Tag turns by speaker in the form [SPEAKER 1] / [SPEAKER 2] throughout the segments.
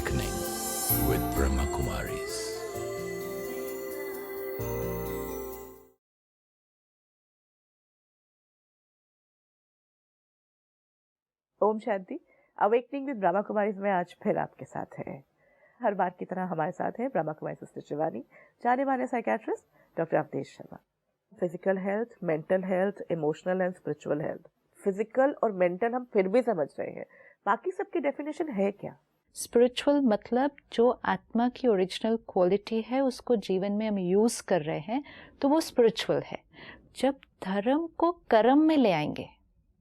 [SPEAKER 1] Awakening with Brahma Kumaris.
[SPEAKER 2] ओम शांति। Awakening with Brahma Kumaris में आज फिर आपके साथ है। हर बार की तरह हमारे साथ है ब्रह्मा कुमारी सिस्टर शिवानी, जाने माने psychiatrist doctor Avdhesh Sharma. Physical health, mental health, emotional and spiritual health. Physical और मेंटल हम फिर भी समझ रहे हैं, बाकी सबकी डेफिनेशन है क्या?
[SPEAKER 3] स्पिरिचुअल मतलब जो आत्मा की ओरिजिनल क्वालिटी है उसको जीवन में हम यूज कर रहे हैं तो वो स्पिरिचुअल है। जब धर्म को कर्म में ले आएंगे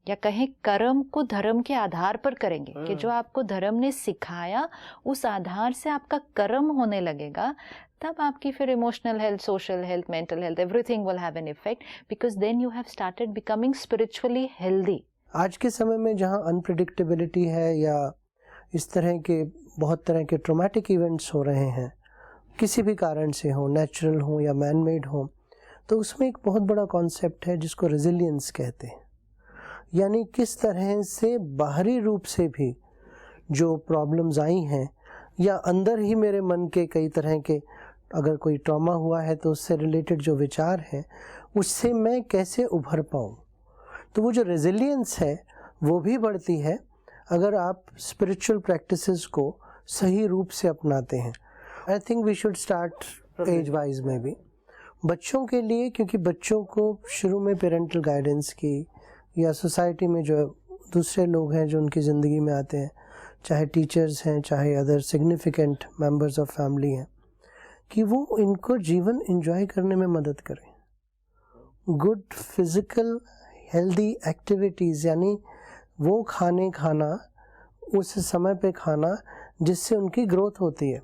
[SPEAKER 3] या कहें कर्म को धर्म के आधार पर करेंगे कि जो आपको धर्म ने सिखाया उस आधार से आपका कर्म होने लगेगा, तब आपकी फिर emotional health, social health, mental health, everything will have an effect because then you have started becoming spiritually healthy.
[SPEAKER 4] आज के समय में जहाँ अनप्रिडिक्टेबिलिटी है या इस तरह के बहुत तरह के ट्रॉमेटिक इवेंट्स हो रहे हैं, किसी भी कारण से हो, नेचुरल हो या मैन मेड हो, तो उसमें एक बहुत बड़ा कॉन्सेप्ट है जिसको रेजिलियंस कहते हैं। यानी किस तरह से बाहरी रूप से भी जो प्रॉब्लम्स आई हैं या अंदर ही मेरे मन के कई तरह के अगर कोई ट्रॉमा हुआ है तो उससे रिलेटेड जो विचार हैं उससे मैं कैसे उभर पाऊँ। तो वो जो रेजिलियंस है वो भी बढ़ती है अगर आप स्पिरिचुअल प्रैक्टिसेस को सही रूप से अपनाते हैं। I think we should start age wise में भी बच्चों के लिए, क्योंकि बच्चों को शुरू में पेरेंटल गाइडेंस की या सोसाइटी में जो दूसरे लोग हैं जो उनकी ज़िंदगी में आते हैं, चाहे टीचर्स हैं चाहे other significant members of family हैं, कि वो इनको जीवन एंजॉय करने में मदद करें। गुड फिजिकल हेल्दी एक्टिविटीज़, यानी वो खाना उस समय पे खाना जिससे उनकी ग्रोथ होती है।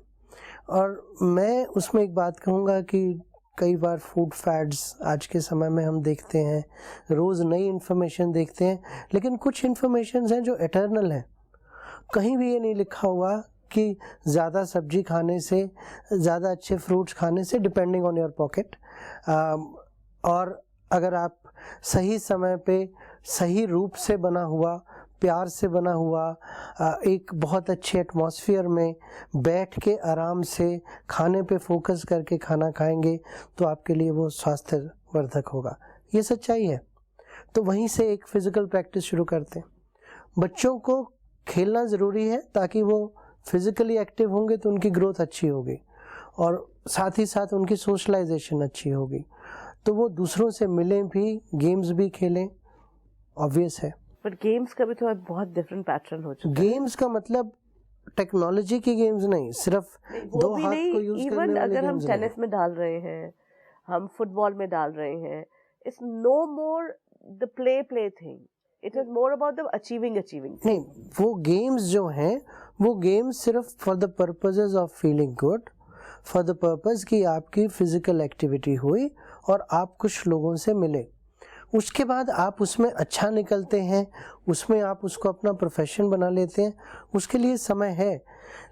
[SPEAKER 4] और मैं उसमें एक बात कहूँगा कि कई बार फूड फैड्स आज के समय में हम देखते हैं, रोज़ नई इन्फॉर्मेशन देखते हैं, लेकिन कुछ इन्फॉर्मेशन हैं जो एटर्नल हैं। कहीं भी ये नहीं लिखा हुआ कि ज़्यादा सब्जी खाने से, ज़्यादा अच्छे फ्रूट्स खाने से, डिपेंडिंग ऑन योर पॉकेट। और अगर आप सही समय पे सही रूप से बना हुआ, प्यार से बना हुआ, एक बहुत अच्छे एटमॉस्फेयर में बैठ के आराम से खाने पे फोकस करके खाना खाएंगे तो आपके लिए वो स्वास्थ्यवर्धक होगा। ये सच्चाई है। तो वहीं से एक फिज़िकल प्रैक्टिस शुरू करते हैं। बच्चों को खेलना ज़रूरी है ताकि वो फिज़िकली एक्टिव होंगे तो उनकी ग्रोथ अच्छी होगी और साथ ही साथ उनकी सोशलाइजेशन अच्छी होगी, तो वो दूसरों से मिलें भी, गेम्स भी खेलें। ऑब्वियस है।
[SPEAKER 2] बट गेम्स का भी तो बहुत डिफरेंट पैटर्न हो चुका है।
[SPEAKER 4] गेम्स का मतलब टेक्नोलॉजी की गेम्स नहीं, सिर्फ दो हाथ को यूज करने वाले।
[SPEAKER 2] अगर हम टेनिस में डाल रहे हैं, हम फुटबॉल में डाल रहे हैं, it's no more the play thing, it is more about the achieving.
[SPEAKER 4] नहीं, वो गेम्स जो हैं वो गेम्स सिर्फ for the purposes of feeling good, for the purpose कि आपकी फिजिकल एक्टिविटी हुई और आप कुछ लोगों से मिले। उसके बाद आप उसमें अच्छा निकलते हैं, उसमें आप उसको अपना प्रोफेशन बना लेते हैं, उसके लिए समय है।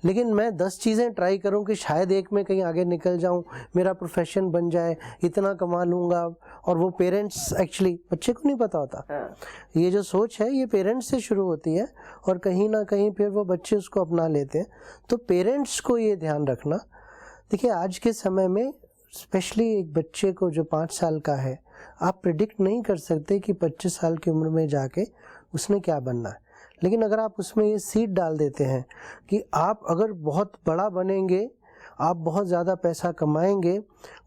[SPEAKER 4] लेकिन मैं 10 चीज़ें ट्राई करूं कि शायद एक में कहीं आगे निकल जाऊं, मेरा प्रोफेशन बन जाए, इतना कमा लूँगा, और वो पेरेंट्स एक्चुअली बच्चे को नहीं पता होता। ये जो सोच है ये पेरेंट्स से शुरू होती है और कहीं ना कहीं फिर वो बच्चे उसको अपना लेते हैं। तो पेरेंट्स को ये ध्यान रखना। देखिए आज के समय में स्पेशली एक बच्चे को जो 5 साल का है, आप प्रिडिक्ट नहीं कर सकते कि 25 साल की उम्र में जाके उसने क्या बनना है। लेकिन अगर आप उसमें ये सीड डाल देते हैं कि आप अगर बहुत बड़ा बनेंगे, आप बहुत ज़्यादा पैसा कमाएंगे,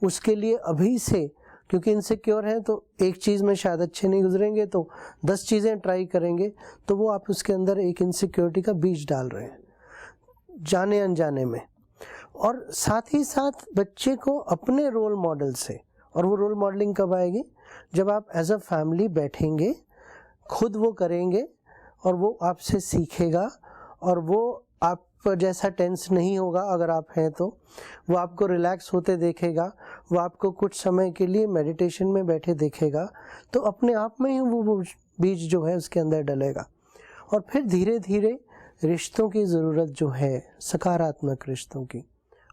[SPEAKER 4] उसके लिए अभी से, क्योंकि इनसिक्योर हैं तो एक चीज़ में शायद अच्छे नहीं गुजरेंगे तो 10 चीज़ें ट्राई करेंगे, तो वो आप उसके अंदर एक इनसिक्योरिटी का बीज डाल रहे हैं जाने अनजाने में। और साथ ही साथ बच्चे को अपने रोल मॉडल से, और वो रोल मॉडलिंग कब आएगी? जब आप एज अ फैमिली बैठेंगे, खुद वो करेंगे और वो आपसे सीखेगा, और वो आप जैसा टेंस नहीं होगा अगर आप हैं तो, वो आपको रिलैक्स होते देखेगा, वो आपको कुछ समय के लिए मेडिटेशन में बैठे देखेगा, तो अपने आप में ही वो बीज जो है उसके अंदर डलेगा। और फिर धीरे धीरे रिश्तों की ज़रूरत जो है, सकारात्मक रिश्तों की,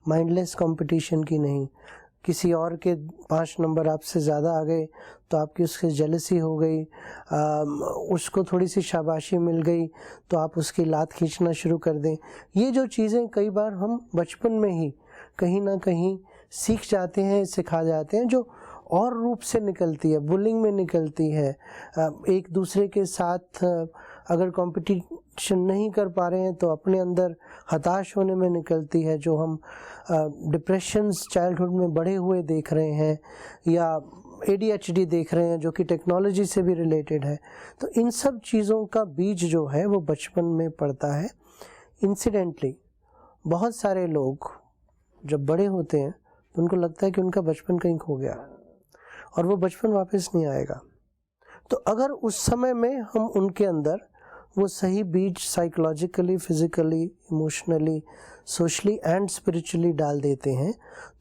[SPEAKER 4] माइंडलेस कंपटीशन की नहीं, किसी और के 5 नंबर आपसे ज़्यादा आ गए तो आपकी उससे जेलसी हो गई, उसको थोड़ी सी शाबाशी मिल गई तो आप उसकी लात खींचना शुरू कर दें। ये जो चीज़ें कई बार हम बचपन में ही कहीं ना कहीं सीख जाते हैं, सिखा जाते हैं, जो और रूप से निकलती है, बुलिंग में निकलती है। एक दूसरे के साथ अगर कंपटीशन नहीं कर पा रहे हैं तो अपने अंदर हताश होने में निकलती है, जो हम डिप्रेशंस चाइल्डहुड में बढ़े हुए देख रहे हैं, या ADHD देख रहे हैं जो कि टेक्नोलॉजी से भी रिलेटेड है। तो इन सब चीज़ों का बीज जो है वो बचपन में पड़ता है। इंसिडेंटली बहुत सारे लोग जब बड़े होते हैं तो उनको लगता है कि उनका बचपन कहीं खो गया और वो बचपन वापस नहीं आएगा। तो अगर उस समय में हम उनके अंदर वो सही बीज psychologically, physically, emotionally, socially and spiritually डाल देते हैं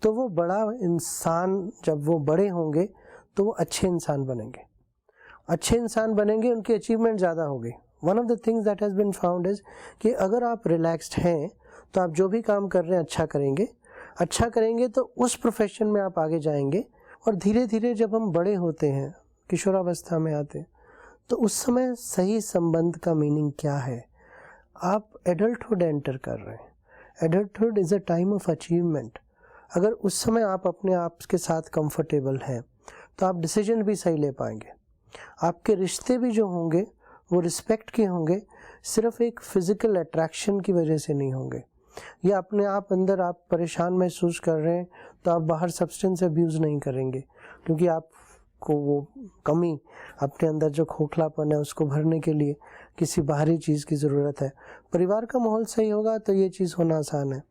[SPEAKER 4] तो वो बड़ा इंसान, जब वो बड़े होंगे तो वो अच्छे इंसान बनेंगे। अच्छे इंसान बनेंगे, उनकी अचीवमेंट ज़्यादा होगी। One of the things that has been found is कि अगर आप रिलैक्स्ड हैं तो आप जो भी काम कर रहे हैं अच्छा करेंगे तो उस प्रोफेशन में आप आगे जाएंगे। और धीरे धीरे जब हम बड़े होते हैं, किशोरावस्था में आते हैं, तो उस समय सही संबंध का मीनिंग क्या है। आप एडल्टहुड एंटर कर रहे हैं। Adulthood is a time of achievement. अगर उस समय आप अपने आप के साथ कंफर्टेबल हैं तो आप डिसीजन भी सही ले पाएंगे। आपके रिश्ते भी जो होंगे वो रिस्पेक्ट के होंगे, सिर्फ एक फिज़िकल अट्रैक्शन की वजह से नहीं होंगे। या अपने आप अंदर आप परेशान महसूस कर रहे हैं तो आप बाहर सब्सटेंस अब्यूज़ नहीं करेंगे, क्योंकि आपको वो कमी, अपने अंदर जो खोखलापन है उसको भरने के लिए किसी बाहरी चीज़ की ज़रूरत है। परिवार का माहौल सही होगा तो ये चीज़ होना आसान है।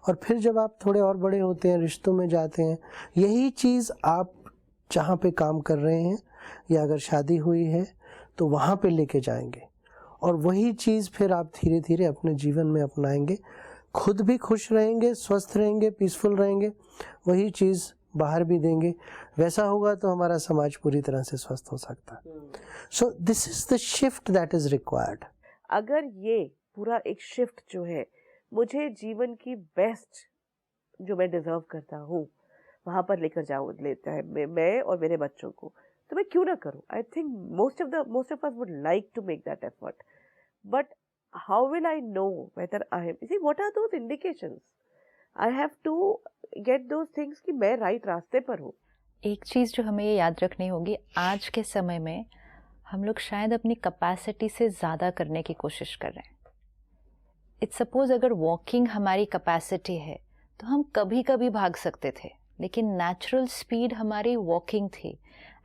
[SPEAKER 4] और फिर जब आप थोड़े और बड़े होते हैं, रिश्तों में जाते हैं, यही चीज़ आप जहाँ पे काम कर रहे हैं या अगर शादी हुई है तो वहाँ पे लेके जाएंगे, और वही चीज़ फिर आप धीरे धीरे अपने जीवन में अपनाएंगे। खुद भी खुश रहेंगे, स्वस्थ रहेंगे, पीसफुल रहेंगे, वही चीज़ बाहर भी देंगे। वैसा होगा तो हमारा समाज पूरी तरह से स्वस्थ हो सकता है। So this is the shift that is required.
[SPEAKER 2] अगर ये पूरा एक शिफ्ट जो है, मुझे जीवन की बेस्ट जो मैं डिजर्व करता हूँ वहाँ पर लेकर लेता है मैं और मेरे बच्चों को, तो मैं क्यों ना करूँ। I think most of us would like to make that effort, but how will I know whether I am, see what are those indications? I have to get those things कि मैं राइट रास्ते पर हूँ।
[SPEAKER 3] एक चीज़ जो हमें ये याद रखनी होगी, आज के समय में हम लोग शायद अपनी कैपेसिटी से ज़्यादा करने की कोशिश कर रहे हैं। इट्स सपोज अगर वॉकिंग हमारी कैपेसिटी है तो हम कभी कभी भाग सकते थे, लेकिन नेचुरल स्पीड हमारी वॉकिंग थी।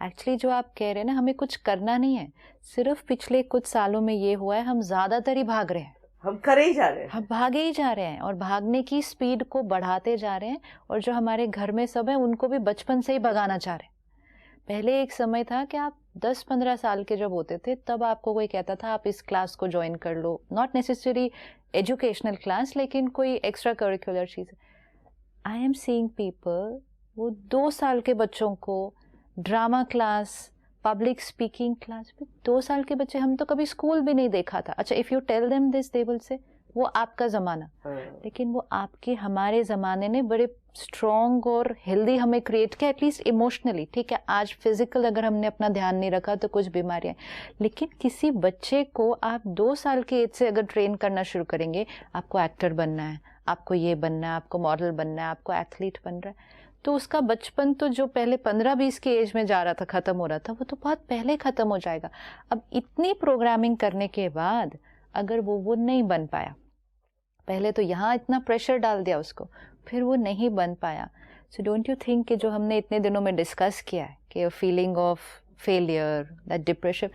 [SPEAKER 3] एक्चुअली जो आप कह रहे हैं ना, हमें कुछ करना नहीं है, सिर्फ पिछले कुछ सालों में ये हुआ है हम ज़्यादातर ही भाग रहे हैं, हम करे ही जा रहे हैं, हम भागे ही जा रहे हैं और भागने की स्पीड को बढ़ाते जा रहे हैं। और जो हमारे घर में सब है उनको भी बचपन से ही भगाना चाह रहे हैं। पहले एक समय था कि आप 10-15 साल के जब होते थे तब आपको कोई कहता था आप इस क्लास को ज्वाइन कर लो, नॉट नेसेसरी एजुकेशनल क्लास, लेकिन कोई extra curricular cheese. I am seeing people, वो 2 साल के बच्चों को drama class, public speaking class में, 2 साल के बच्चे, हम तो कभी स्कूल भी नहीं देखा था। अच्छा, if you tell them this they will say वो आपका ज़माना, लेकिन वो आपके हमारे ज़माने ने बड़े स्ट्रॉन्ग और हेल्दी हमें क्रिएट किया, एटलीस्ट इमोशनली। ठीक है, आज फिजिकल अगर हमने अपना ध्यान नहीं रखा तो कुछ बीमारियाँ, लेकिन किसी बच्चे को आप 2 साल के एज से अगर ट्रेन करना शुरू करेंगे, आपको एक्टर बनना है, आपको ये बनना है, आपको मॉडल बनना है, आपको एथलीट बन रहा है, तो उसका बचपन तो जो पहले 15-20 की एज में जा रहा था, ख़त्म हो रहा था, वो तो बहुत पहले ख़त्म हो जाएगा। अब इतनी प्रोग्रामिंग करने के बाद अगर वो नहीं बन पाया, पहले तो यहाँ इतना प्रेशर डाल दिया उसको, फिर वो नहीं बन पाया। सो डोंट यू थिंक कि जो हमने इतने दिनों में डिस्कस किया है कि feeling of failure, that depression,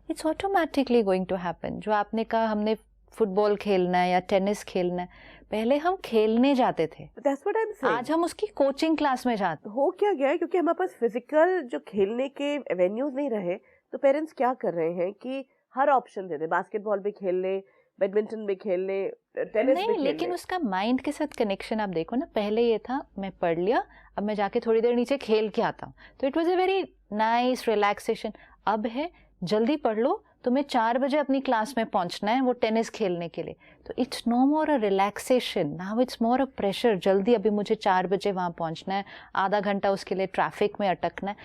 [SPEAKER 3] it's automatically going to happen. जो आपने कहा हमने फुटबॉल खेलना है या टेनिस खेलना है, पहले हम खेलने जाते थे, That's what I'm saying. आज हम उसकी कोचिंग क्लास में जाते। हो क्या गया है, क्योंकि हमारे पास फिजिकल जो खेलने के एवेन्यूज नहीं रहे, तो पेरेंट्स क्या कर रहे हैं कि हर ऑप्शन दे दे, बास्केटबॉल भी खेल ले, बैडमिंटन भी खेल ले, टेनिस भी खेल ले। लेकिन उसका माइंड के साथ कनेक्शन आप देखो ना, पहले ये था मैं पढ़ लिया, अब मैं जाके थोड़ी देर नीचे खेल के आता हूँ, तो it was a very nice relaxation. अब है जल्दी पढ़ लो, तुम्हें 4 बजे अपनी क्लास में पहुंचना है वो टेनिस खेलने के लिए। तो it's no more a relaxation, now it's more a pressure. जल्दी अभी मुझे 4 बजे वहाँ पहुंचना है, आधा घंटा उसके लिए ट्रैफिक में अटकना है।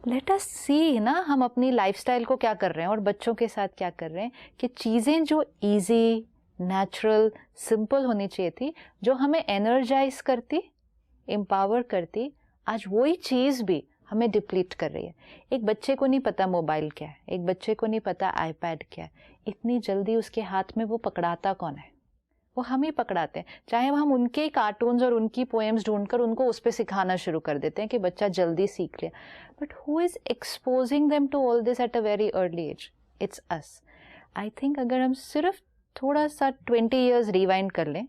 [SPEAKER 3] लेट अस सी ना हम अपनी लाइफस्टाइल को क्या कर रहे हैं और बच्चों के साथ क्या कर रहे हैं कि चीज़ें जो ईजी, नेचुरल, सिंपल होनी चाहिए थी, जो हमें एनर्जाइज करती, एम्पावर करती, आज वही चीज़ भी हमें डिप्लीट कर रही है। एक बच्चे को नहीं पता मोबाइल क्या है, एक बच्चे को नहीं पता आईपैड क्या है, इतनी जल्दी उसके हाथ में वो पकड़ाता कौन है? वो हम ही पकड़ाते हैं। चाहे हम उनके कार्टून्स और उनकी पोएम्स ढूंढकर उनको उस पर सिखाना शुरू कर देते हैं कि बच्चा जल्दी सीख लिया, but who is exposing them to all this at a very early age? It's us. I think अगर हम सिर्फ थोड़ा सा 20 years रिवाइंड कर लें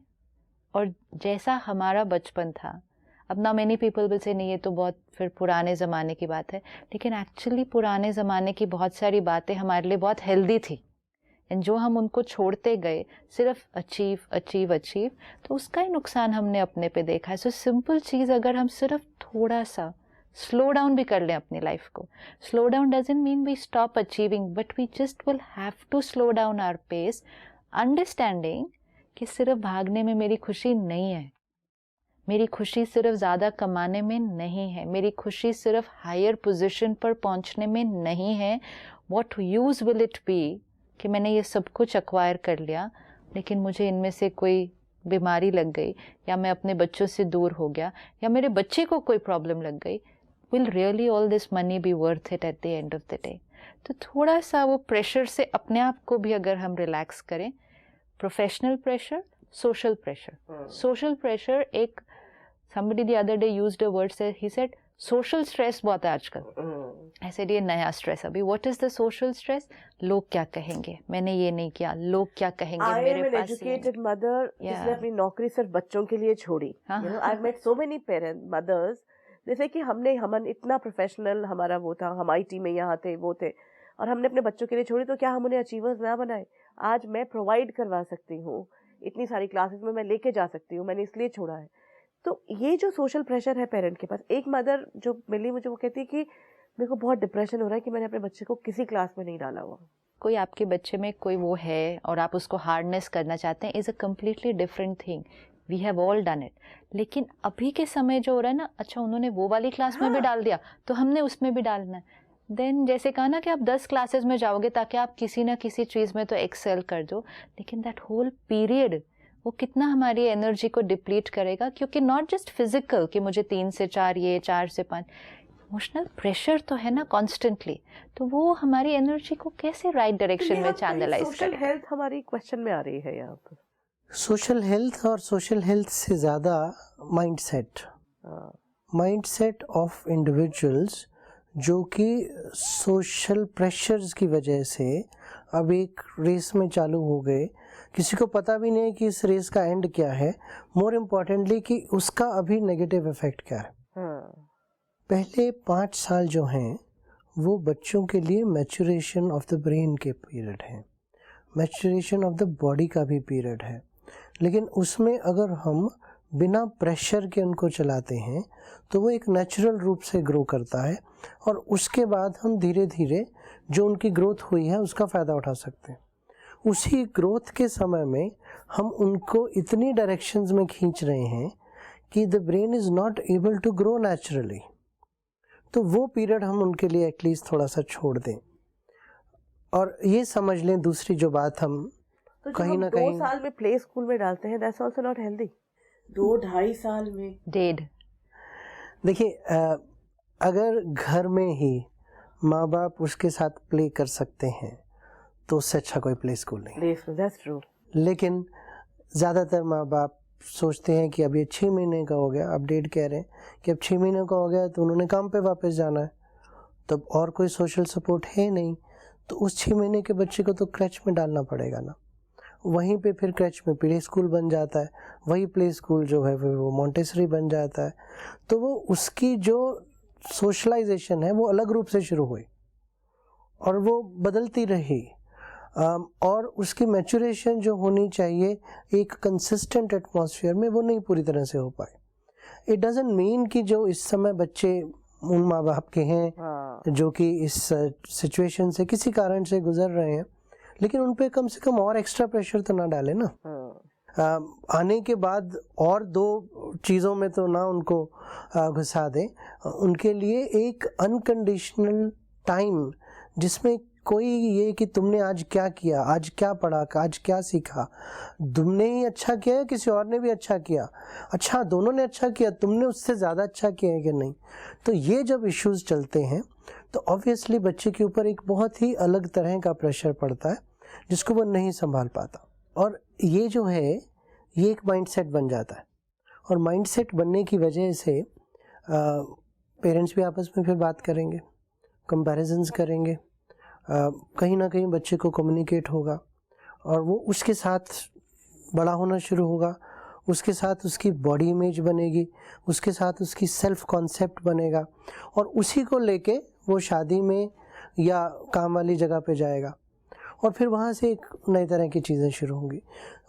[SPEAKER 3] और जैसा हमारा बचपन था, अब ना मेनी पीपल विल से नहीं ये तो बहुत फिर पुराने ज़माने की बात है, लेकिन एक्चुअली पुराने ज़माने की बहुत सारी बातें हमारे लिए बहुत हेल्दी थी, एंड जो हम उनको छोड़ते गए सिर्फ अचीव अचीव अचीव, तो उसका ही नुकसान हमने अपने पे देखा है। सो सिंपल चीज़ अगर हम सिर्फ थोड़ा सा स्लो डाउन भी कर लें अपनी लाइफ को, slow down doesn't mean we stop achieving, but we just will have to slow down our pace, understanding कि सिर्फ भागने में मेरी खुशी नहीं है, मेरी खुशी सिर्फ ज़्यादा कमाने में नहीं है, मेरी खुशी सिर्फ हायर पोजीशन पर पहुंचने में नहीं है। What use will it be कि मैंने ये सब कुछ एक्वायर कर लिया, लेकिन मुझे इनमें से कोई बीमारी लग गई, या मैं अपने बच्चों से दूर हो गया, या मेरे बच्चे को कोई प्रॉब्लम लग गई, will really all this money B worth it at the end of the day? तो थोड़ा सा वो प्रेशर से अपने आप को भी अगर हम रिलैक्स करें, professional pressure, social pressure, social pressure एक somebody the other day used a word, he said social stress बहुत है आजकल। I said ये नया स्ट्रेस अभी। what is the social stress? लोग क्या कहेंगे, मैंने ये नहीं किया, लोग क्या कहेंगे, मेरे पास। I am an educated mother जिसने अपनी नौकरी सिर्फ बच्चों के लिए छोड़ी। You know, I've met so many parents, mothers, जैसे कि हम इतना प्रोफेशनल हमारा वो था, हम IT में यहाँ थे वो थे, और हमने अपने बच्चों के लिए छोड़ी, तो क्या हम उन्हें अचीवर्स ना बनाए? आज मैं प्रोवाइड करवा सकती हूँ, इतनी सारी क्लासेस में मैं लेके जा सकती हूँ, मैंने इसलिए छोड़ा है। तो ये जो सोशल प्रेशर है पेरेंट के पास, एक मदर जो मिली मुझे वो कहती है कि मेरे को बहुत डिप्रेशन हो रहा है कि मैंने अपने बच्चे को किसी क्लास में नहीं डाला हुआ। कोई आपके बच्चे में कोई वो है और आप उसको हार्डनेस करना चाहते हैं, is a completely different thing, we have all done it. लेकिन अभी के समय जो हो रहा है ना, अच्छा उन्होंने वो वाली क्लास में भी डाल दिया तो हमने उसमें भी डालना है। देन जैसे कहा ना कि आप 10 क्लासेस में जाओगे ताकि आप किसी ना किसी चीज़ में तो एक्सेल कर दो, लेकिन दैट होल पीरियड वो कितना हमारी एनर्जी को डिप्लीट करेगा, क्योंकि नॉट जस्ट फिजिकल कि मुझे 3 से 4 ये 4 से 5, इमोशनल प्रेशर तो है ना कॉन्स्टेंटली, तो वो हमारी एनर्जी को कैसे राइट डायरेक्शन में चैनलाइज करेगा? सोशल हेल्थ हमारी क्वेश्चन में आ रही है यहाँ पर।
[SPEAKER 4] सोशल हेल्थ और सोशल हेल्थ से ज़्यादा माइंडसेट ऑफ इंडिविजुअल्स जो कि सोशल प्रेशर्स की वजह से अब एक रेस में चालू हो गए, किसी को पता भी नहीं कि इस रेस का एंड क्या है, मोर इम्पोर्टेंटली कि उसका अभी नेगेटिव इफेक्ट क्या है। पहले 5 साल जो हैं वो बच्चों के लिए मैच्योरेशन ऑफ द ब्रेन के पीरियड है, मैच्योरेशन ऑफ द बॉडी का भी पीरियड है, लेकिन उसमें अगर हम बिना प्रेशर के उनको चलाते हैं तो वो एक नेचुरल रूप से ग्रो करता है, और उसके बाद हम धीरे धीरे जो उनकी ग्रोथ हुई है उसका फ़ायदा उठा सकते हैं। उसी ग्रोथ के समय में हम उनको इतनी डायरेक्शंस में खींच रहे हैं कि the brain is not able to grow naturally, तो वो पीरियड हम उनके लिए एटलीस्ट थोड़ा सा छोड़ दें। और ये समझ लें, दूसरी जो बात हम
[SPEAKER 2] तो
[SPEAKER 4] कहीं ना कहीं
[SPEAKER 2] 2 साल में प्ले स्कूल में डालते हैं, दैट्स आल्सो नॉट हेल्दी। 2-2.5 साल में
[SPEAKER 3] डेढ़,
[SPEAKER 4] देखिए अगर घर में ही माँ बाप उसके साथ प्ले कर सकते हैं तो उससे अच्छा कोई प्ले स्कूल नहीं।
[SPEAKER 2] That's true.
[SPEAKER 4] लेकिन ज़्यादातर माँ बाप सोचते हैं कि अब ये 6 महीने का हो गया, अब 1.5 कह रहे हैं कि अब 6 महीने का हो गया तो उन्होंने काम पे वापस जाना है, तब और कोई सोशल सपोर्ट है नहीं, तो उस 6 महीने के बच्चे को तो क्रच में डालना पड़ेगा ना। वहीं पे फिर क्रच में प्ले स्कूल बन जाता है, वही प्ले स्कूल जो है फिर वो मॉन्टेसरी बन जाता है, तो वो उसकी जो सोशलाइजेशन है वो अलग रूप से शुरू हुई और वो बदलती रही, और उसकी मैच्योरेशन जो होनी चाहिए एक कंसिस्टेंट एटमॉस्फेयर में वो नहीं पूरी तरह से हो पाए। इट डजंट मीन कि जो इस समय बच्चे उन माँ बाप के हैं
[SPEAKER 2] हाँ,
[SPEAKER 4] जो कि इस सिचुएशन से किसी कारण से गुजर रहे हैं, लेकिन उन पे कम से कम और एक्स्ट्रा प्रेशर तो ना डालें ना। आने के बाद और दो चीज़ों में तो ना उनको घुसा दें। उनके लिए एक अनकंडीशनल टाइम जिसमें कोई ये कि तुमने आज क्या किया, आज क्या पढ़ा, आज क्या सीखा, तुमने ही अच्छा किया है किसी और ने भी अच्छा किया, अच्छा दोनों ने अच्छा किया, तुमने उससे ज़्यादा अच्छा किया है कि नहीं। तो ये जब इश्यूज चलते हैं तो ऑब्वियसली बच्चे के ऊपर एक बहुत ही अलग तरह का प्रेशर पड़ता है जिसको वो नहीं संभाल पाता। और ये जो है ये एक माइंडसेट बन जाता है, और माइंडसेट बनने की वजह से पेरेंट्स भी आपस में फिर बात करेंगे, कंपैरिजंस करेंगे, कहीं ना कहीं बच्चे को कम्युनिकेट होगा और वो उसके साथ बड़ा होना शुरू होगा, उसके साथ उसकी बॉडी इमेज बनेगी, उसके साथ उसकी सेल्फ कॉन्सेप्ट बनेगा, और उसी को लेके वो शादी में या काम वाली जगह पे जाएगा और फिर वहाँ से एक नई तरह की चीज़ें शुरू होंगी।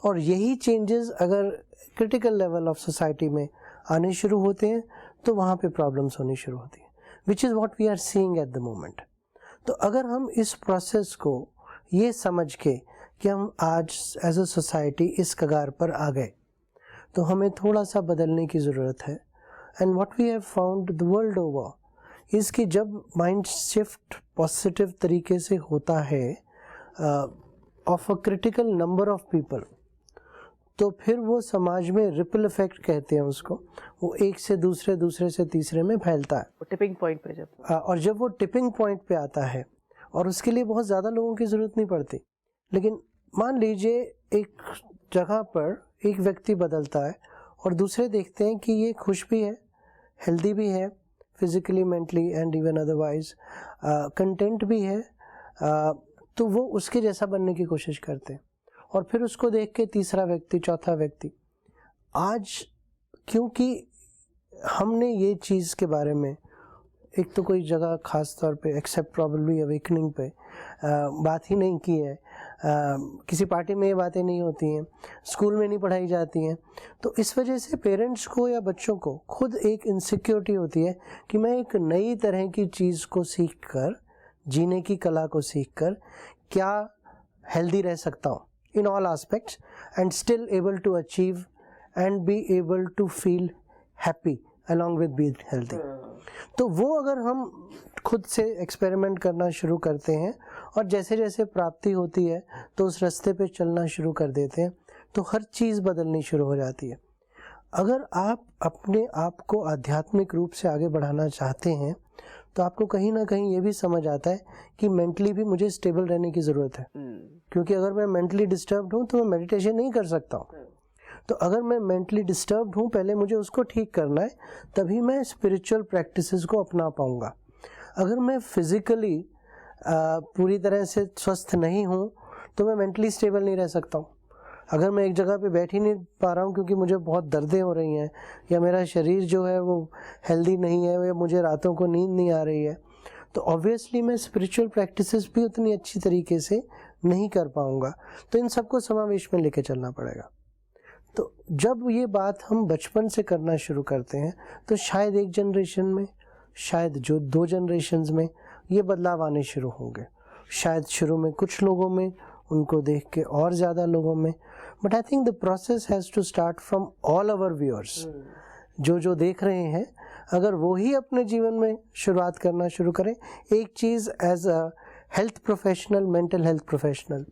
[SPEAKER 4] और यही चेंजेस अगर क्रिटिकल लेवल ऑफ सोसाइटी में आने शुरू होते हैं तो वहाँ पे प्रॉब्लम्स होनी शुरू होती हैं, which is what we are seeing at the moment. तो अगर हम इस प्रोसेस को ये समझ के कि हम आज एज अ सोसाइटी इस कगार पर आ गए तो हमें थोड़ा सा बदलने की ज़रूरत है। And what we have found the world over is कि जब माइंड शिफ्ट पॉजिटिव तरीके से होता है of a critical number of people, तो फिर वो समाज में रिपल इफेक्ट कहते हैं उसको, वो एक से दूसरे, दूसरे से तीसरे में फैलता है।
[SPEAKER 2] टिपिंग पॉइंट पे
[SPEAKER 4] और जब वो टिपिंग पॉइंट पे आता है, और उसके लिए बहुत ज़्यादा लोगों की ज़रूरत नहीं पड़ती, लेकिन मान लीजिए एक जगह पर एक व्यक्ति बदलता है और दूसरे देखते हैं कि ये खुश भी है, हेल्दी भी है, physically, mentally and even otherwise content भी है, तो वो उसके जैसा बनने की कोशिश करते हैं। और फिर उसको देख के तीसरा व्यक्ति, चौथा व्यक्ति, आज क्योंकि हमने ये चीज़ के बारे में एक तो कोई जगह ख़ास तौर पे एक्सेप्ट प्रॉबेबली अवेकनिंग पे बात ही नहीं की है, किसी पार्टी में ये बातें नहीं होती हैं, स्कूल में नहीं पढ़ाई जाती हैं, तो इस वजह से पेरेंट्स को या बच्चों को खुद एक इनसिक्योरिटी होती है कि मैं एक नई तरह की चीज़ को सीख कर, जीने की कला को सीख कर क्या हेल्दी रह सकता हूँ in all aspects and still able to achieve and be able to feel happy along with being healthy। तो वो अगर हम खुद से एक्सपेरिमेंट करना शुरू करते हैं और जैसे जैसे प्राप्ति होती है तो उस रास्ते पे चलना शुरू कर देते हैं तो हर चीज़ बदलनी शुरू हो जाती है। अगर आप अपने आप को आध्यात्मिक रूप से आगे बढ़ाना चाहते हैं तो आपको कहीं ना कहीं ये भी समझ आता है कि मेंटली भी मुझे स्टेबल रहने की ज़रूरत है, क्योंकि अगर मैं मेंटली डिस्टर्ब्ड हूँ तो मैं मेडिटेशन नहीं कर सकता हूँ। तो अगर मैं मेंटली डिस्टर्ब्ड हूँ, पहले मुझे उसको ठीक करना है, तभी मैं स्पिरिचुअल प्रैक्टिसेस को अपना पाऊँगा। अगर मैं फिज़िकली पूरी तरह से स्वस्थ नहीं हूँ तो मैं मेंटली स्टेबल नहीं रह सकता हूँ। अगर मैं एक जगह पे बैठ ही नहीं पा रहा हूँ क्योंकि मुझे बहुत दर्दें हो रही हैं, या मेरा शरीर जो है वो हेल्दी नहीं है, या मुझे रातों को नींद नहीं आ रही है, तो ऑब्वियसली मैं स्पिरिचुअल प्रैक्टिसेस भी उतनी अच्छी तरीके से नहीं कर पाऊँगा। तो इन सबको समावेश में लेके चलना पड़ेगा। तो जब ये बात हम बचपन से करना शुरू करते हैं तो शायद एक जनरेशन में, शायद जो 2 जनरेशन्स में ये बदलाव आने शुरू होंगे। शायद शुरू में कुछ लोगों में, उनको देख के और ज़्यादा लोगों में, but I think the process has to start from all our viewers. जो देख रहे हैं, अगर वो ही अपने जीवन में शुरुआत करना शुरू करें, एक चीज़ as a health professional, mental health professional,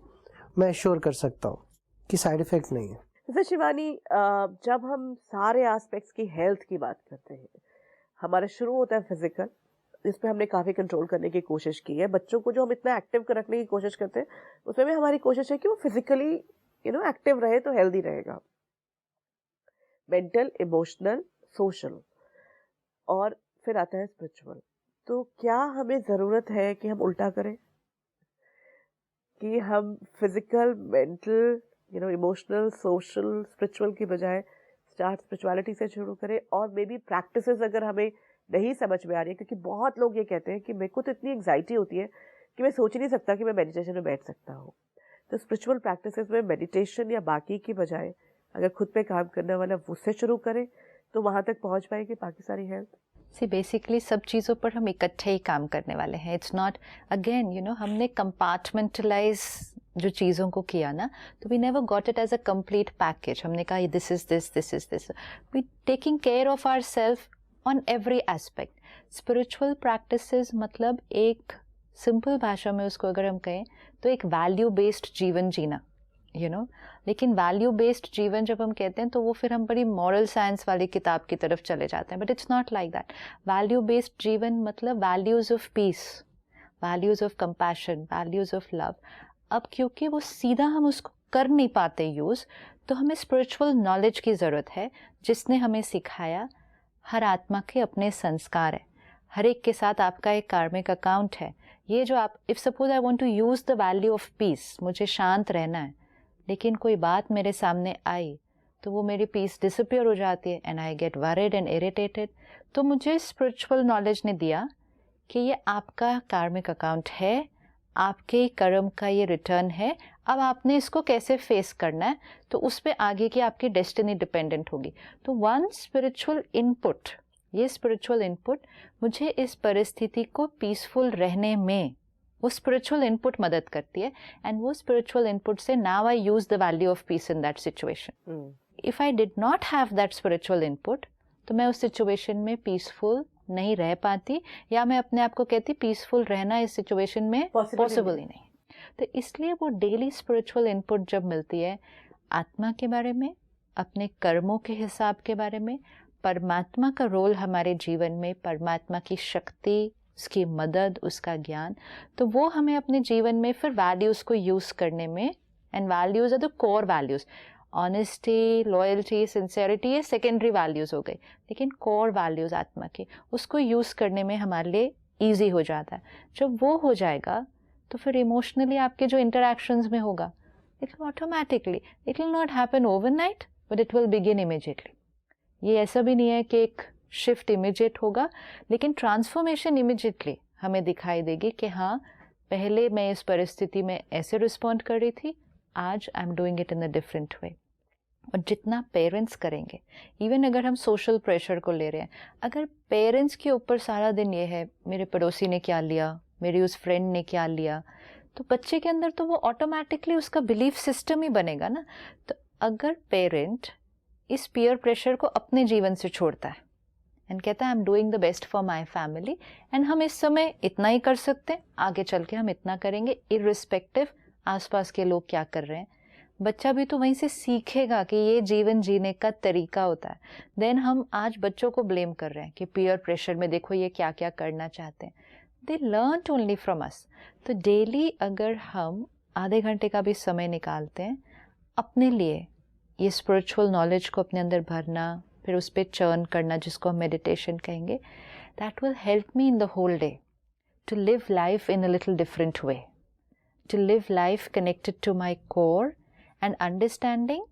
[SPEAKER 4] मैं श्योर कर सकता हूँ कि साइड इफ़ेक्ट नहीं है।
[SPEAKER 2] जैसे शिवानी, जब हम सारे एस्पेक्ट्स की हेल्थ की बात करते हैं, हमारा शुरू होता है फिजिकल, इस पे हमने काफ़ी कंट्रोल करने की कोशिश की है। बच्चों को जो हम इतना एक्टिव रखने की कोशिश करते हैं उसमें भी हमारी कोशिश है कि वो फिजिकली एक्टिव रहे तो हेल्दी रहेगा। मेंटल, इमोशनल, सोशल, और फिर आता है स्पिरिचुअल। तो क्या हमें ज़रूरत है कि हम उल्टा करें, कि हम physical, mental, emotional, social, spiritual की बजाय स्टार्ट स्पिरिचुअलिटी से शुरू करें? और मे बी प्रैक्टिसेस अगर हमें नहीं समझ में आ रही है, क्योंकि बहुत लोग ये कहते हैं कि मेरे को तो इतनी एंग्जाइटी होती है कि मैं सोच ही नहीं सकता कि मैं मेडिटेशन में बैठ सकता हूँ। तो स्पिरिचुअल प्रैक्टिसेस में मेडिटेशन या बाकी की बजाय अगर खुद पे काम करने वाला उससे शुरू करें तो वहाँ तक पहुँच पाएगी बाकी सारी हेल्थ।
[SPEAKER 3] सी बेसिकली सब चीज़ों पर हम इकट्ठे ही काम करने वाले हैं. इट्स नॉट अगेन हमने कंपार्टमेंटलाइज जो चीज़ों को किया ना, तो we never got it as a complete package. हमने कहा this is this. We taking care of our self on every aspect. Spiritual practices मतलब एक सिंपल भाषा में उसको अगर हम कहें तो एक वैल्यू बेस्ड जीवन जीना, लेकिन वैल्यू बेस्ड जीवन जब हम कहते हैं तो वो फिर हम बड़ी मॉरल साइंस वाली किताब की तरफ चले जाते हैं. But it's not like that. Value based जीवन मतलब values of peace, values of compassion, values of love. अब क्योंकि वो सीधा हम उसको कर नहीं पाते यूज़, तो हमें स्पिरिचुअल नॉलेज की ज़रूरत है जिसने हमें सिखाया हर आत्मा के अपने संस्कार है, हर एक के साथ आपका एक कार्मिक अकाउंट है. ये जो आप if suppose I want to use the value of peace, मुझे शांत रहना है, लेकिन कोई बात मेरे सामने आई तो वो मेरी पीस डिसअपियर हो जाती है and I get worried and irritated. तो मुझे स्पिरिचुअल नॉलेज ने दिया कि ये आपका कार्मिक अकाउंट है, आपके कर्म का ये रिटर्न है. अब आपने इसको कैसे फेस करना है, तो उस पर आगे की आपकी डेस्टिनी डिपेंडेंट होगी. तो वन स्पिरिचुअल इनपुट, ये स्पिरिचुअल इनपुट मुझे इस परिस्थिति को पीसफुल रहने में, वो स्पिरिचुअल इनपुट मदद करती है. एंड वो स्पिरिचुअल इनपुट से now I use the value of piece in that situation. If I did not have that spiritual input, तो मैं उस सिचुएशन में पीसफुल नहीं रह पाती, या मैं अपने आप को कहती पीसफुल रहना इस सिचुएशन में पॉसिबल ही नहीं. तो इसलिए वो डेली स्पिरिचुअल इनपुट जब मिलती है आत्मा के बारे में, अपने कर्मों के हिसाब के बारे में, परमात्मा का रोल हमारे जीवन में, परमात्मा की शक्ति, उसकी मदद, उसका ज्ञान, तो वो हमें अपने जीवन में फिर वैल्यूज़ को यूज़ करने में. And values are the core values. Honesty, loyalty, sincerity ये सेकेंडरी वैल्यूज़ हो गई, लेकिन कोर वैल्यूज़ आत्मा की, उसको यूज़ करने में हमारे लिए ईजी हो जाता है. जब वो हो जाएगा तो फिर इमोशनली आपके जो इंटरेक्शंस में होगा, it will automatically, it will not happen overnight but it will begin immediately. ये ऐसा भी नहीं है कि एक शिफ्ट इमीडिएट होगा, लेकिन ट्रांसफॉर्मेशन इमीडिएटली हमें दिखाई देगी कि हाँ, पहले मैं इस परिस्थिति में ऐसे रिस्पॉन्ड कर रही थी, आज I am doing it in a different way. और जितना पेरेंट्स करेंगे, इवन अगर हम सोशल प्रेशर को ले रहे हैं, अगर पेरेंट्स के ऊपर सारा दिन ये है मेरे पड़ोसी ने क्या लिया, मेरी उस फ्रेंड ने क्या लिया, तो बच्चे के अंदर तो वो ऑटोमेटिकली उसका बिलीफ सिस्टम ही बनेगा ना. तो अगर पेरेंट इस पीयर प्रेशर को अपने जीवन से छोड़ता है एंड कहता है I am doing the best for my family, and हम इस समय इतना ही कर सकते हैं, आगे चल के हम इतना करेंगे इर्रिस्पेक्टिव आसपास के लोग क्या कर रहे हैं. बच्चा भी तो वहीं से सीखेगा कि ये जीवन जीने का तरीका होता है. देन हम आज बच्चों को ब्लेम कर रहे हैं कि पीयर प्रेशर में देखो ये क्या क्या करना चाहते हैं. They learn only from us. तो डेली अगर हम आधे घंटे का भी समय निकालते हैं अपने लिए, ये स्पिरिचुअल नॉलेज को अपने अंदर भरना, फिर उस पर चर्न करना, जिसको हम मेडिटेशन कहेंगे, that will help me in the whole day to live life in a little different way, to live life connected to my core and understanding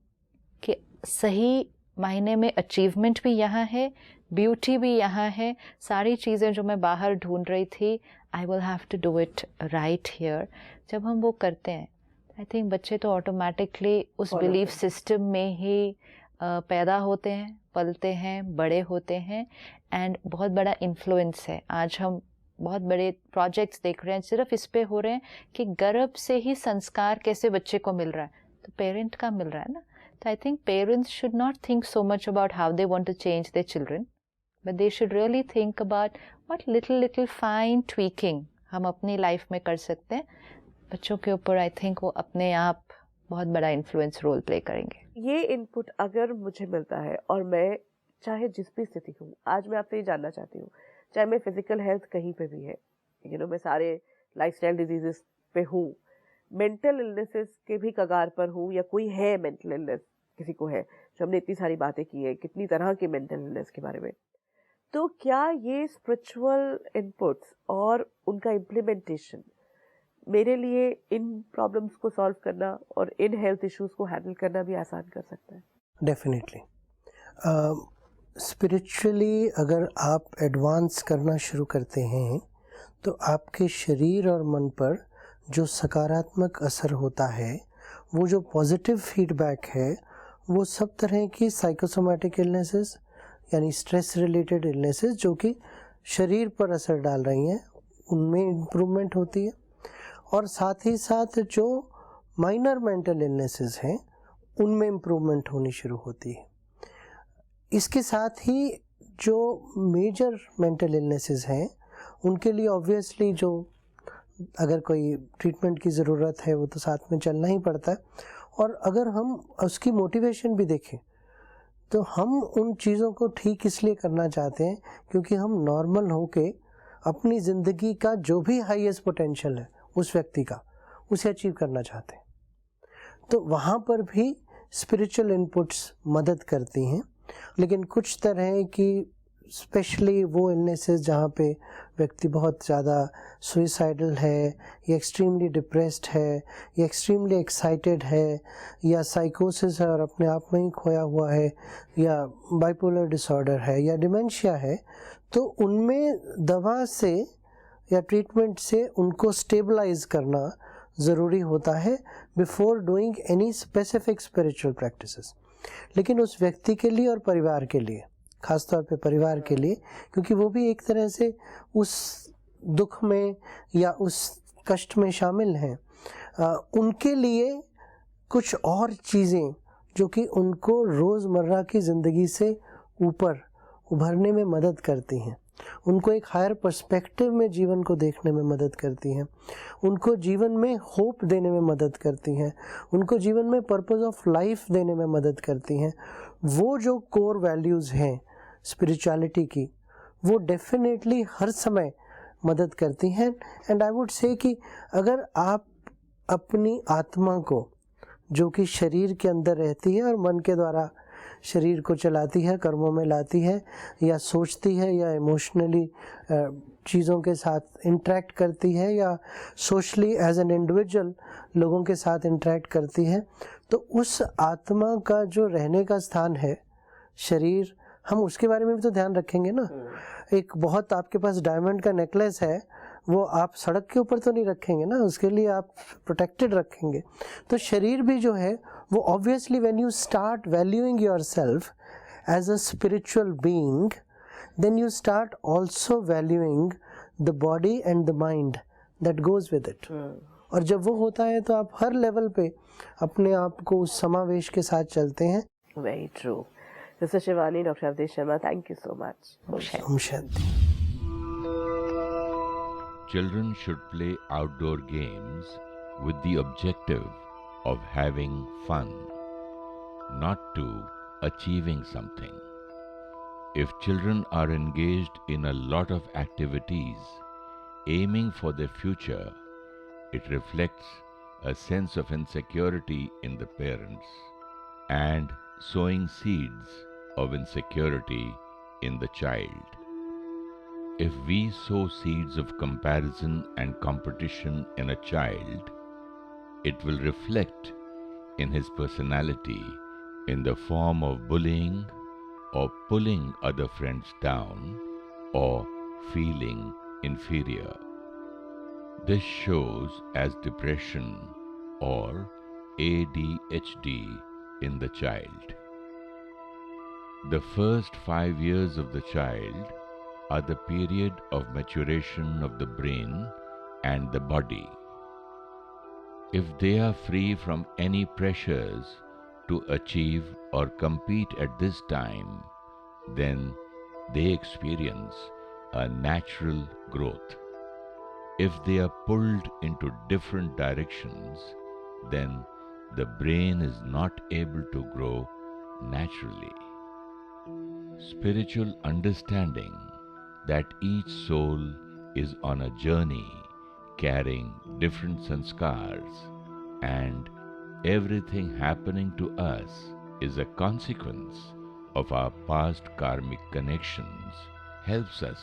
[SPEAKER 3] कि सही मायने में अचीवमेंट भी यहाँ है, ब्यूटी भी यहाँ है, सारी चीज़ें जो मैं बाहर ढूंढ रही थी, I will have to do it right here. जब हम वो करते हैं, आई थिंक बच्चे तो ऑटोमेटिकली उस बिलीफ सिस्टम में ही पैदा होते हैं, पलते हैं, बड़े होते हैं. एंड बहुत बड़ा इन्फ्लुएंस है. आज हम बहुत बड़े प्रोजेक्ट्स देख रहे हैं, सिर्फ इस पे हो रहे हैं कि गर्भ से ही संस्कार कैसे बच्चे को मिल रहा है, तो पेरेंट का मिल रहा है ना. तो I think parents should not think so much about how they want to change their children, but they should really think about what little fine tweaking हम अपनी लाइफ में कर सकते हैं. बच्चों के ऊपर आई थिंक वो अपने आप बहुत बड़ा इन्फ्लुएंस रोल प्ले करेंगे.
[SPEAKER 2] ये इनपुट अगर मुझे मिलता है और मैं चाहे जिस भी स्थिति हूँ, आज मैं आपसे ये जानना चाहती हूँ, चाहे मैं फिजिकल हेल्थ कहीं पे भी है, मैं सारे लाइफस्टाइल डिजीजेस पे हूँ, मेंटल इलनेसेस के भी कगार पर हूँ, या कोई है मेंटल इलनेस किसी को है, जो हमने इतनी सारी बातें की है कितनी तरह के मेंटल इलनेस के बारे में, तो क्या ये स्पिरिचुअल इनपुट्स और उनका इम्प्लीमेंटेशन मेरे लिए इन प्रॉब्लम्स को सॉल्व करना और इन हेल्थ इश्यूज को हैंडल करना भी आसान कर सकता है?
[SPEAKER 4] डेफिनेटली. स्पिरिचुअली अगर आप एडवांस करना शुरू करते हैं तो आपके शरीर और मन पर जो सकारात्मक असर होता है, वो जो पॉजिटिव फीडबैक है, वो सब तरह की साइकोसोमैटिक इलनेसेस यानी स्ट्रेस रिलेटेड इलनेसेस जो कि शरीर पर असर डाल रही हैं, उनमें इम्प्रूवमेंट होती है। और साथ ही साथ जो माइनर मेंटल इलनेसेस हैं उनमें इम्प्रूवमेंट होनी शुरू होती है। इसके साथ ही जो मेजर मेंटल इलनेसेस हैं उनके लिए ऑब्वियसली जो अगर कोई ट्रीटमेंट की ज़रूरत है वो तो साथ में चलना ही पड़ता है। और अगर हम उसकी मोटिवेशन भी देखें तो हम उन चीज़ों को ठीक इसलिए करना चाहते हैं क्योंकि हम नॉर्मल होके अपनी ज़िंदगी का जो भी हाईएस्ट पोटेंशियल है उस व्यक्ति का, उसे अचीव करना चाहते हैं। तो वहाँ पर भी स्पिरिचुअल इनपुट्स मदद करती हैं। लेकिन कुछ तरह की स्पेशली वो इलनेसेस जहाँ पे व्यक्ति बहुत ज़्यादा सुइसाइडल है या एक्सट्रीमली डिप्रेस्ड है या एक्सट्रीमली एक्साइटेड है या साइकोसिस है और अपने आप में ही खोया हुआ है या बाइपोलर डिसऑर्डर है या डिमेंशिया है, तो उनमें दवा से या ट्रीटमेंट से उनको स्टेबलाइज करना ज़रूरी होता है before doing any specific spiritual practices. लेकिन उस व्यक्ति के लिए और परिवार के लिए, ख़ासतौर पे परिवार के लिए, क्योंकि वो भी एक तरह से उस दुख में या उस कष्ट में शामिल हैं, उनके लिए कुछ और चीज़ें जो कि उनको रोज़मर्रा की ज़िंदगी से ऊपर उभरने में मदद करती हैं, उनको एक हायर पर्सपेक्टिव में जीवन को देखने में मदद करती हैं, उनको जीवन में होप देने में मदद करती हैं, उनको जीवन में पर्पस ऑफ लाइफ देने में मदद करती हैं। वो जो कोर वैल्यूज़ हैं स्पिरिचुअलिटी की, वो डेफिनेटली हर समय मदद करती हैं। एंड आई वुड से कि अगर आप अपनी आत्मा को, जो कि शरीर के अंदर रहती है और मन के द्वारा शरीर को चलाती है, कर्मों में लाती है या सोचती है या इमोशनली चीज़ों के साथ इंटरेक्ट करती है या सोशली एज एन इंडिविजुअल लोगों के साथ इंटरेक्ट करती है, तो उस आत्मा का जो रहने का स्थान है शरीर, हम उसके बारे में भी तो ध्यान रखेंगे ना। एक बहुत आपके पास डायमंड का नेकलेस है, वो आप सड़क के ऊपर तो नहीं रखेंगे ना, उसके लिए आप प्रोटेक्टेड रखेंगे। तो शरीर भी जो है वो obviously when you start valuing yourself as a spiritual being, then you start also valuing the body and the mind that goes with it. और जब वो होता है तो आप हर लेवल पे अपने आप को उस समावेश के साथ चलते हैं।
[SPEAKER 2] Very true. Mr. Shivani, Dr. Avdesh Sharma, thank you so much.
[SPEAKER 4] Om Shanti.
[SPEAKER 1] Children should play outdoor games with the objective of having fun, not to achieving something. If children are engaged in a lot of activities aiming for their future, it reflects a sense of insecurity in the parents and sowing seeds of insecurity in the child. If we sow seeds of comparison and competition in a child, it will reflect in his personality in the form of bullying or pulling other friends down or feeling inferior. This shows as depression or ADHD in the child. The first 5 years of the child are the period of maturation of the brain and the body. If they are free from any pressures to achieve or compete at this time, then they experience a natural growth. If they are pulled into different directions, then the brain is not able to grow naturally. Spiritual understanding that each soul is on a journey carrying different sanskars and everything happening to us is a consequence of our past karmic connections helps us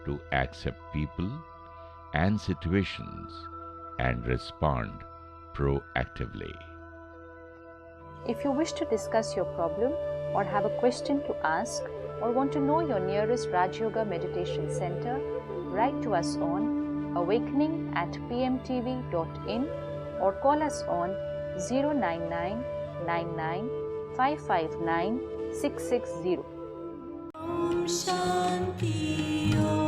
[SPEAKER 1] to accept people and situations and respond proactively.
[SPEAKER 3] If you wish to discuss your problem or have a question to ask or want to know your nearest Raj Yoga Meditation Center, write to us on awakening@pmtv.in or call us on 099 99 559 660.
[SPEAKER 5] Shanti.